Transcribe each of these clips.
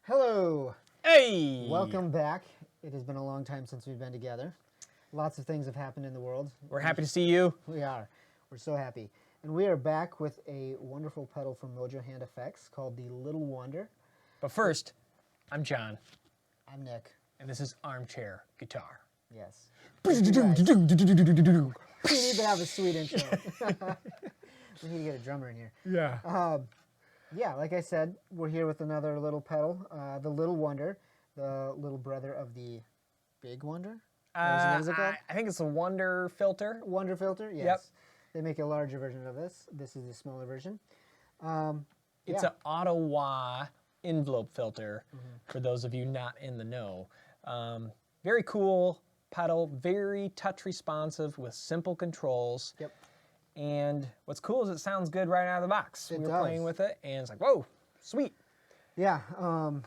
Hello. Hey! Welcome back. It has been a long time since we've been together. Lots of things have happened in the world. We're happy to see you. We are. We're so happy. And we are back with a wonderful pedal from Mojo Hand Effects called the Little Wonder. But first, I'm John, I'm Nick. and this is Armchair Guitar. Yes. We We need to have a sweet intro. We need to get a drummer in here. Yeah. Yeah, like I said, we're here with another little pedal, the Little Wonder, the little brother of the Big Wonder. What is it called? I think it's a Wonder filter. Wonder filter. Yes. Yep. They make a larger version of this. This is the smaller version. It's an Ottawa envelope filter, for those of you not in the know. Very cool pedal, very touch responsive with simple controls. Yep. And what's cool is it sounds good right out of the box. It We were does. playing with it, and it's like, whoa, sweet. Yeah.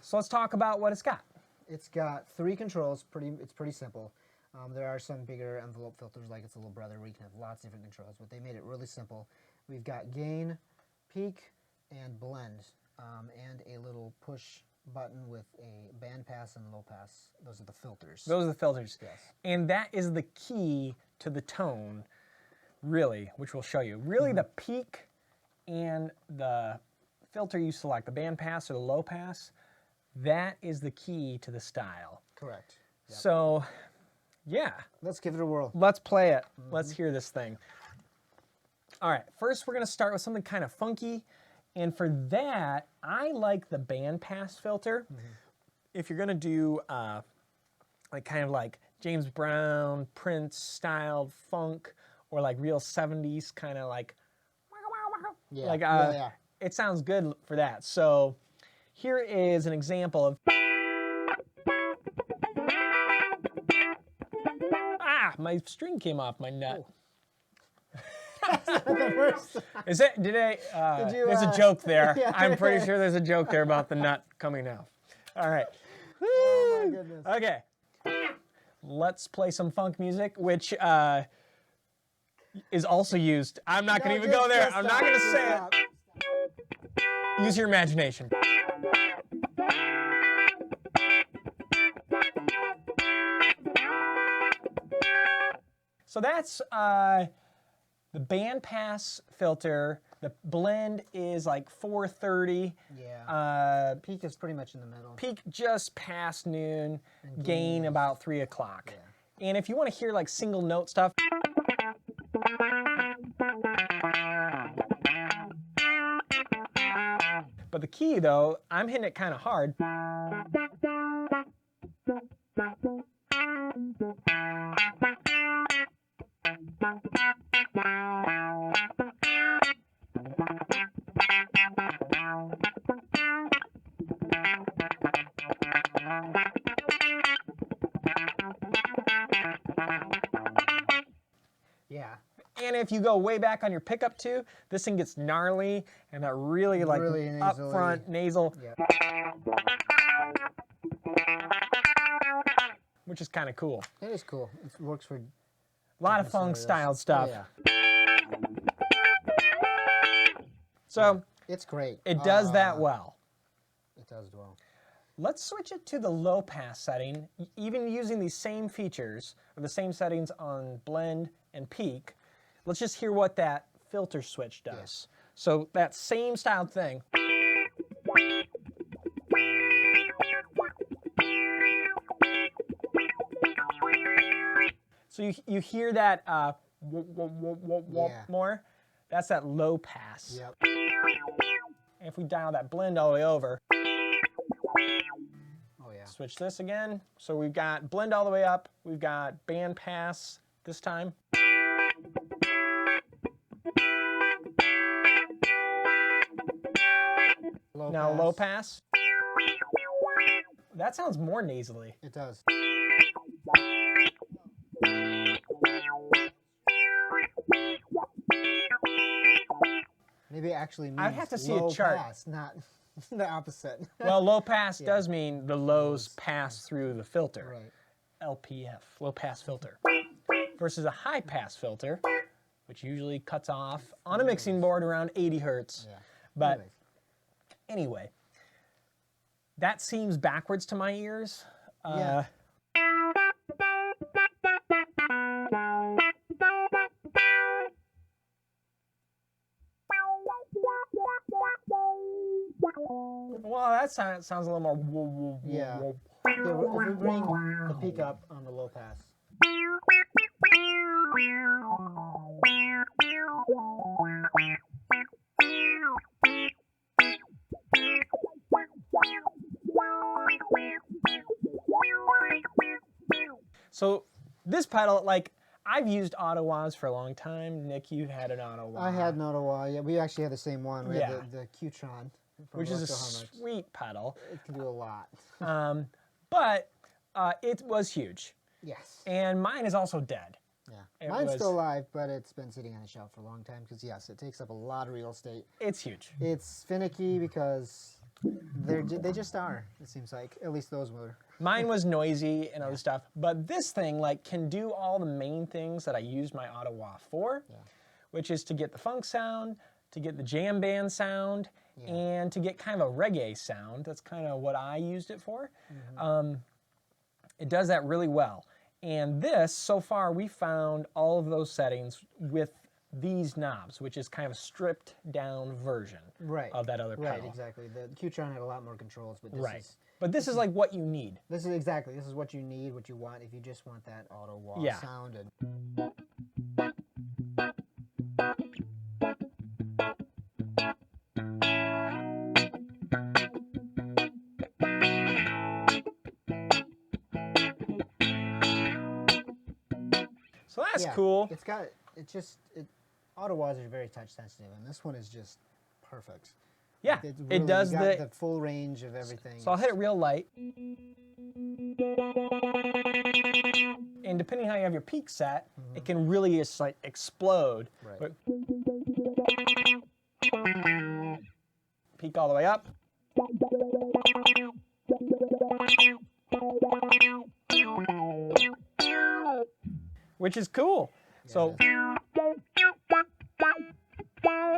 So let's talk about what it's got. It's got 3 controls. It's pretty simple. There are some bigger envelope filters like its little brother where you can have lots of different controls, but they made it really simple. We've got gain, peak, and blend, and a little push button with a band pass and low pass. Those are the filters. Those are the filters. Yes. And that is the key to the tone, really, which we'll show you. Really, the peak and the filter you select, the band pass or the low pass, that is the key to the style. Correct. Yep. So, yeah, Let's give it a whirl. let's play it. Let's hear this thing. All right, first we're going to start with something kind of funky. And for that, I like the band pass filter. If you're going to do like kind of like James Brown, Prince styled funk, or like real 70s kind of like, Yeah. like yeah. it sounds good for that. So here is an example of, my string came off my nut. Is it? Did I? There's a joke there. Yeah. I'm pretty sure there's a joke there about the nut coming off. All right. Oh my goodness. Okay. Let's play some funk music, which is also used. I'm not going to even go there. I'm not going to say it. Use your imagination. So that's the band pass filter. The blend is like 430. Yeah. Peak is pretty much in the middle. Peak just past noon. Gain about 3 o'clock. Yeah. And if you want to hear like single note stuff, but the key though, I'm hitting it kind of hard. Yeah. And if you go way back on your pickup too, this thing gets gnarly and that really like Really up nasally. front nasal, Yeah. which is kind of cool. It is cool. It works for. A lot of different funk scenarios. styled stuff. Oh, yeah. So It's great. it does that well. It does well. Let's switch it to the low pass setting, even using these same features or the same settings on blend and peak. Let's just hear what that filter switch does. Yes. So that same styled thing. So you hear that Yeah. more? That's that low pass. Yep. And if we dial that blend all the way over, Oh yeah. switch this again. So we've got blend all the way up. We've got band pass this time. Now low pass. That sounds more nasally. It does. Maybe it actually means I'd have to see a low chart. pass, not the opposite. Well, low pass does mean the lows pass through the filter. Right. LPF, low pass filter. Versus a high pass filter, which usually cuts off on a mixing board around 80 hertz. Yeah. But Anyways. anyway, that seems backwards to my ears. Yeah. Well, that sounds a little more. Whoa, whoa, whoa, Yeah. whoa. Yeah, if we bring the peak up on the low pass. So this pedal, like, I've used Ottawas for a long time. Nick, you've had an Ottawa. I had an Ottawa. Yeah, we actually had the same one. We Yeah. had the Qtron, from which is a Electro-Harmonix. sweet pedal. It can do a lot. But it was huge. Yes. And mine is also dead. Yeah. Mine's still alive, but it's been sitting on a shelf for a long time because, yes, it takes up a lot of real estate. It's huge. It's finicky because they just are, it seems like. At least those were. Mine was noisy and other stuff. But this thing, like, can do all the main things that I used my Ottawa for, which is to get the funk sound, to get the jam band sound, and to get kind of a reggae sound. That's kind of what I used it for. It does that really well. And this, so far, we found all of those settings with these knobs, which is kind of a stripped down version of that other pedal. Right, exactly. The Qtron had a lot more controls, but this is like what you need. This is what you need, what you want if you just want that auto wall sound. And so that's cool. Ottawas are very touch sensitive, and this one is just perfect. Yeah, it does the full range of everything. So I'll hit it real light. And depending how you have your peak set, it can really just like explode. Right. Peak all the way up. Which is cool. Yeah. So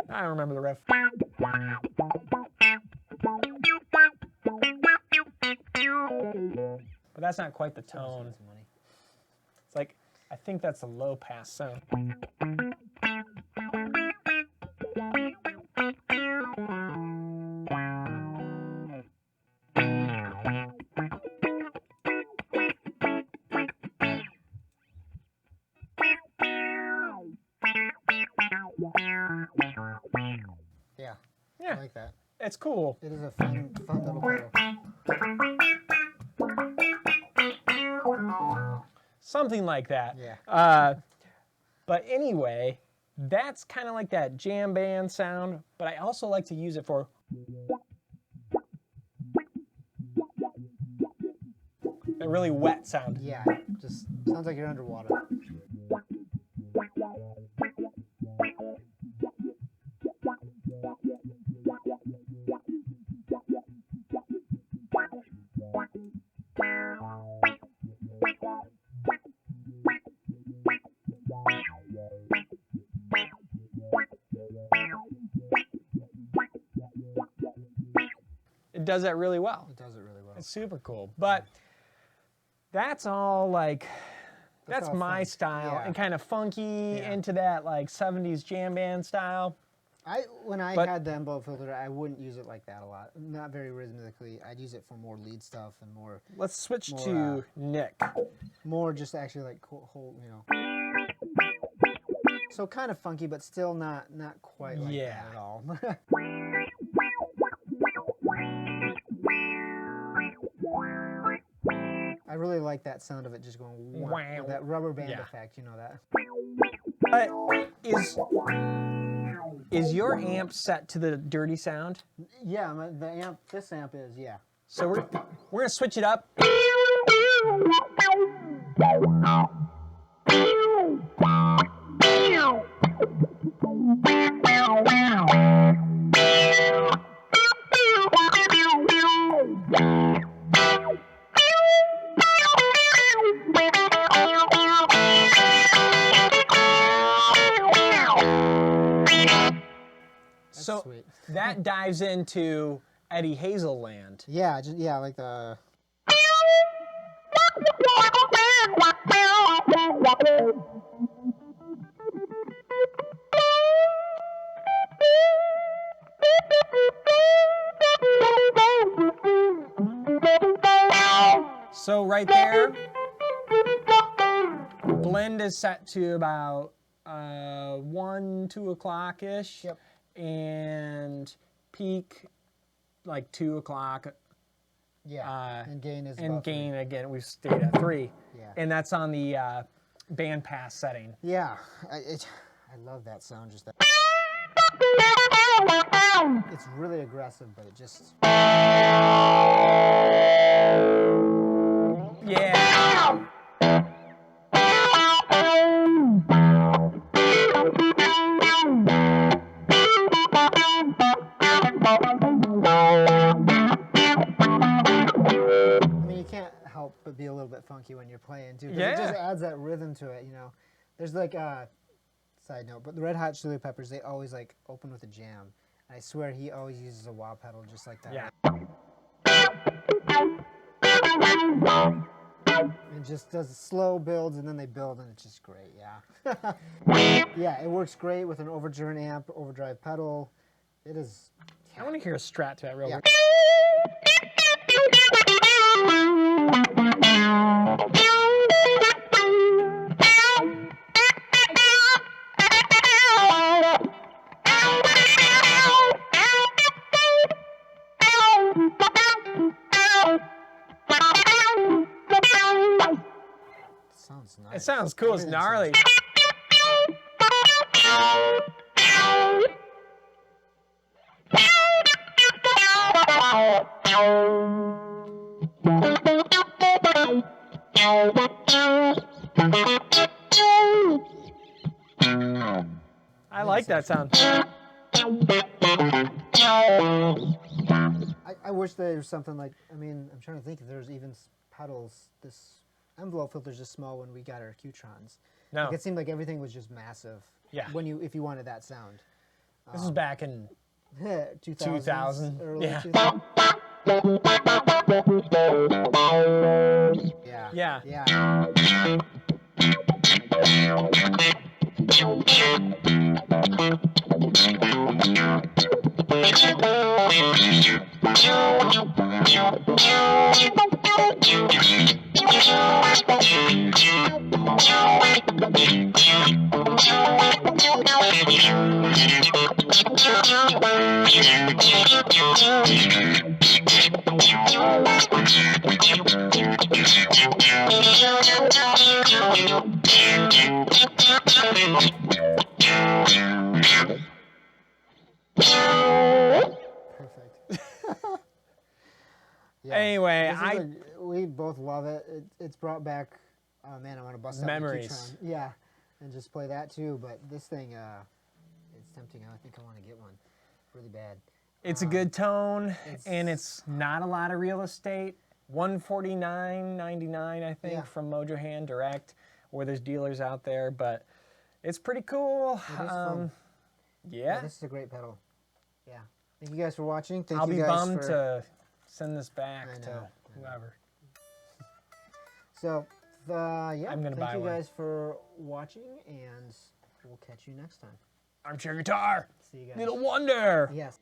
I don't remember the riff. But that's not quite the tone. It's like, I think that's a low pass sound. I like that. It's cool. It is a fun little pedal. Something like that. Yeah. But anyway, that's kind of like that jam band sound, but I also like to use it for a really wet sound. Yeah, just sounds like you're underwater. It does that really well. It does it really well. It's super cool. But that's all like, that's my fun. style and kind of funky into that like 70s jam band style. When I had the envelope filter, I wouldn't use it like that a lot. Not very rhythmically. I'd use it for more lead stuff and more. Let's switch to Nick. More just actually like whole, So kind of funky, but still not quite like that at all. I really like that sound of it just going wow, that rubber band effect, you know that. Is your amp set to the dirty sound? Yeah, this amp is, yeah. So we're gonna switch it up. So that dives into Eddie Hazel land. Yeah, just yeah, like the. So right there, blend is set to about 1, 2 o'clock-ish. Yep. And peak like 2 o'clock. Yeah. And gain is. And about gain, 3. again, we've stayed at 3. Yeah. And that's on the bandpass setting. Yeah. I love that sound. Just that. It's really aggressive, but it just. Yeah. I mean, you can't help but be a little bit funky when you're playing too. 'Cause Yeah. It just adds that rhythm to it, you know. There's like side note, but the Red Hot Chili Peppers, they always like open with a jam. And I swear he always uses a wah pedal just like that. Yeah. And just does slow builds and then they build and it's just great, yeah. Yeah, it works great with an overdrive amp, overdrive pedal. It is. I want to hear a strat to that real Yeah. quick. Sounds nice. It sounds cool. It's Everything gnarly. I like that sound. I wish there was something like, I mean, I'm trying to think if there's even pedals. This envelope filter's just small when we got our Qtrons. No. Like, it seemed like everything was just massive. Yeah. If you wanted that sound. This was back in 2000. Early Yeah. 2000s. Yeah. Yeah. Yeah. Perfect. Yeah. Anyway, This is we both love it. It's brought back. Oh man, I want to bust out my Memories. Qtron. Yeah, and just play that too. But this thing, it's tempting. I think I want to get one, really bad. It's a good tone, and it's not a lot of real estate. $149.99, I think, Yeah. from Mojo Hand Direct, or there's dealers out there, but it's pretty cool. It is fun. Yeah. This is a great pedal. Yeah. Thank you guys for watching. Thank I'll you be guys bummed for. to send this back I to know. whoever. So, yeah. I'm gonna thank buy you one. guys for watching, and we'll catch you next time. Armchair Guitar. See you guys. Little Wonder. Yes.